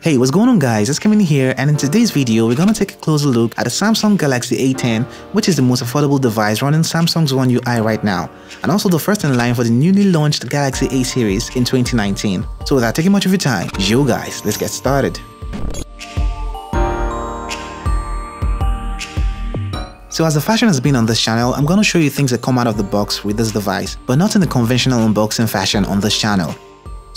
Hey, what's going on guys, Oscarmini here, and in today's video we're gonna take a closer look at the Samsung Galaxy A10, which is the most affordable device running Samsung's One UI right now, and also the first in line for the newly launched Galaxy A series in 2019. So without taking much of your time, yo guys, let's get started. So as the fashion has been on this channel, I'm gonna show you things that come out of the box with this device, but not in the conventional unboxing fashion on this channel.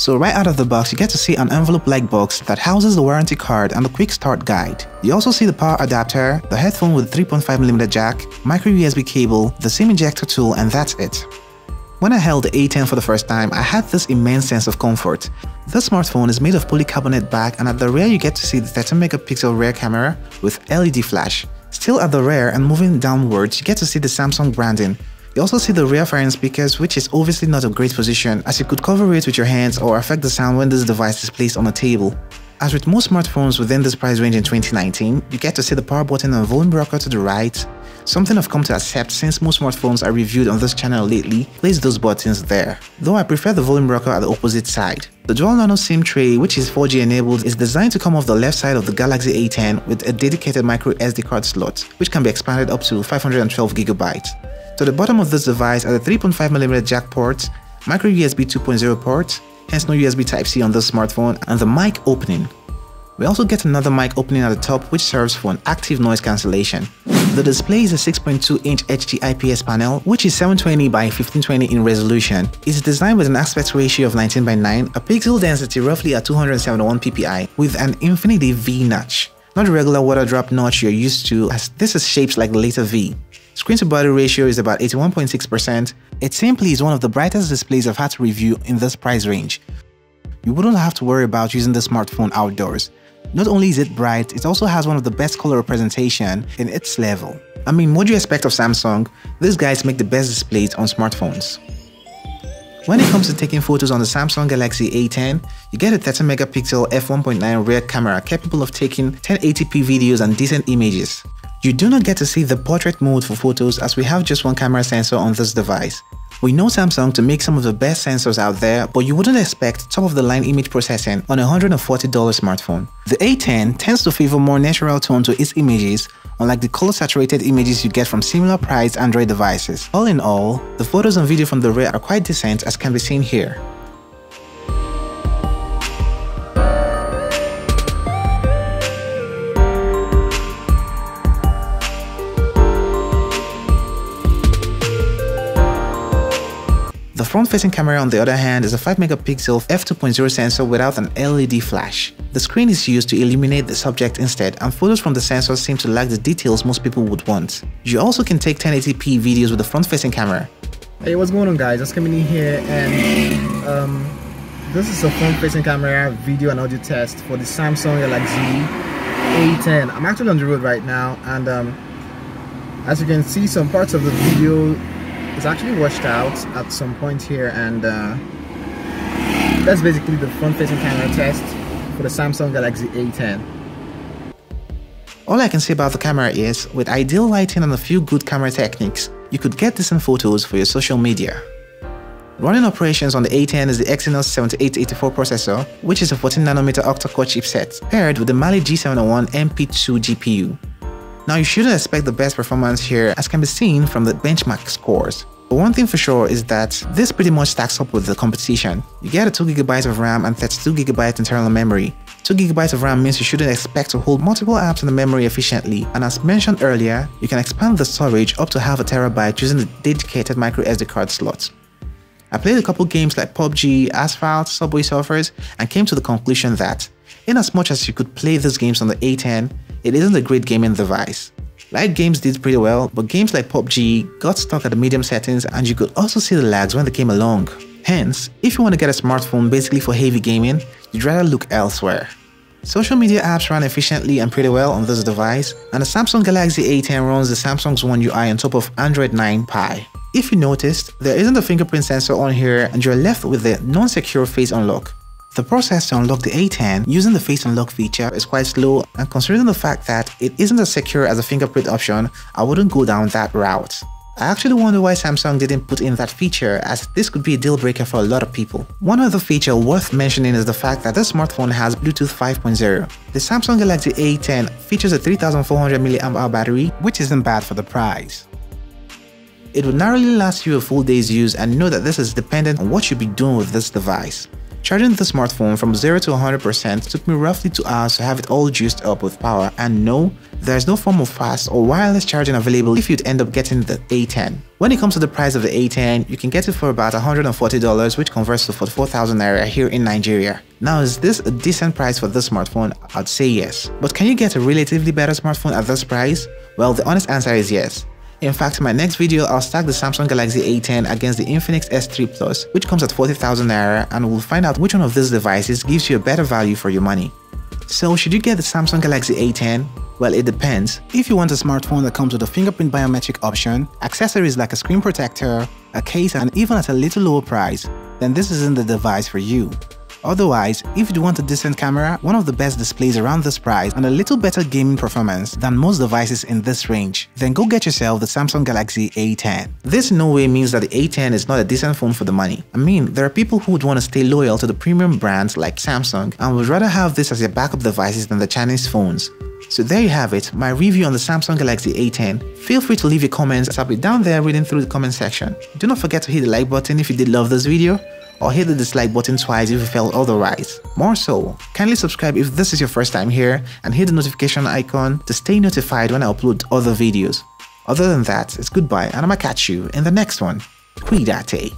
So right out of the box, you get to see an envelope-like box that houses the warranty card and the quick start guide. You also see the power adapter, the headphone with 3.5mm jack, micro USB cable, the SIM ejector tool, and that's it. When I held the A10 for the first time, I had this immense sense of comfort. This smartphone is made of polycarbonate back, and at the rear you get to see the 13MP rear camera with LED flash. Still at the rear and moving downwards, you get to see the Samsung branding. You also see the rear fairing speakers, which is obviously not a great position as you could cover it with your hands or affect the sound when this device is placed on a table. As with most smartphones within this price range in 2019, you get to see the power button and volume rocker to the right. Something I've come to accept since most smartphones I reviewed on this channel lately place those buttons there, though I prefer the volume rocker at the opposite side. The dual nano SIM tray, which is 4G enabled, is designed to come off the left side of the Galaxy A10 with a dedicated micro SD card slot, which can be expanded up to 512GB. To the bottom of this device are the 3.5mm jack port, micro USB 2.0 port, hence no USB Type-C on this smartphone, and the mic opening. We also get another mic opening at the top which serves for an active noise cancellation. The display is a 6.2-inch HD IPS panel, which is 720 by 1520 in resolution. It's designed with an aspect ratio of 19:9, a pixel density roughly at 271 ppi, with an infinity V notch. Not the regular water drop notch you're used to, as this is shaped like the letter V. Screen to body ratio is about 81.6%. It simply is one of the brightest displays I've had to review in this price range. You wouldn't have to worry about using the smartphone outdoors. Not only is it bright, it also has one of the best color representation in its level. I mean, what do you expect of Samsung? These guys make the best displays on smartphones. When it comes to taking photos on the Samsung Galaxy A10, you get a 13MP f1.9 rear camera capable of taking 1080p videos and decent images. You do not get to see the portrait mode for photos as we have just one camera sensor on this device. We know Samsung to make some of the best sensors out there, but you wouldn't expect top-of-the-line image processing on a $140 smartphone. The A10 tends to favor more natural tone to its images, unlike the color-saturated images you get from similar-priced Android devices. All in all, the photos and video from the rear are quite decent as can be seen here. The front-facing camera on the other hand is a 5MP f2.0 sensor without an LED flash. The screen is used to illuminate the subject instead, and photos from the sensor seem to lack the details most people would want. You also can take 1080p videos with the front-facing camera. Hey, what's going on guys, Oscarmini here, and this is a front-facing camera video and audio test for the Samsung Galaxy A10. I'm actually on the road right now, and as you can see, some parts of the video it's actually washed out at some point here, and that's basically the front-facing camera test for the Samsung Galaxy A10. All I can say about the camera is, with ideal lighting and a few good camera techniques, you could get decent photos for your social media. Running operations on the A10 is the Exynos 7884 processor, which is a 14nm octa-core chipset paired with the Mali G701 MP2 GPU. Now you shouldn't expect the best performance here as can be seen from the benchmark scores. But one thing for sure is that this pretty much stacks up with the competition. You get a 2GB of RAM and 32GB internal memory. 2GB of RAM means you shouldn't expect to hold multiple apps in the memory efficiently, and as mentioned earlier, you can expand the storage up to half a terabyte using the dedicated micro SD card slot. I played a couple games like PUBG, Asphalt, Subway Surfers, and came to the conclusion that, in as much as you could play these games on the A10, it isn't a great gaming device. Light games did pretty well, but games like PUBG got stuck at the medium settings and you could also see the lags when they came along. Hence, if you want to get a smartphone basically for heavy gaming, you'd rather look elsewhere. Social media apps ran efficiently and pretty well on this device, and the Samsung Galaxy A10 runs the Samsung's One UI on top of Android 9 Pie. If you noticed, there isn't a fingerprint sensor on here and you're left with the non-secure face unlock. The process to unlock the A10 using the face unlock feature is quite slow, and considering the fact that it isn't as secure as a fingerprint option, I wouldn't go down that route. I actually wonder why Samsung didn't put in that feature, as this could be a deal breaker for a lot of people. One other feature worth mentioning is the fact that this smartphone has Bluetooth 5.0. The Samsung Galaxy A10 features a 3400 mAh battery, which isn't bad for the price. It would narrowly last you a full day's use, and know that this is dependent on what you'll be doing with this device. Charging the smartphone from 0 to 100% took me roughly 2 hours to have it all juiced up with power, and no, there's no form of fast or wireless charging available if you'd end up getting the A10. When it comes to the price of the A10, you can get it for about $140, which converts to 44,000 naira here in Nigeria. Now, is this a decent price for this smartphone? I'd say yes. But can you get a relatively better smartphone at this price? Well, the honest answer is yes. In fact, in my next video, I'll stack the Samsung Galaxy A10 against the Infinix S3 Plus, which comes at 40,000 naira, and we'll find out which one of these devices gives you a better value for your money. So, should you get the Samsung Galaxy A10? Well, it depends. If you want a smartphone that comes with a fingerprint biometric option, accessories like a screen protector, a case, and even at a little lower price, then this isn't the device for you. Otherwise, if you want a decent camera, one of the best displays around this price, and a little better gaming performance than most devices in this range, then go get yourself the Samsung Galaxy A10. This in no way means that the A10 is not a decent phone for the money. I mean, there are people who would want to stay loyal to the premium brands like Samsung and would rather have this as their backup devices than the Chinese phones. So there you have it, my review on the Samsung Galaxy A10. Feel free to leave your comments as I'll be down there reading through the comment section. Do not forget to hit the like button if you did love this video, or hit the dislike button twice if you felt otherwise. More so, kindly subscribe if this is your first time here, and hit the notification icon to stay notified when I upload other videos. Other than that, it's goodbye, and I'ma catch you in the next one. Cuídate.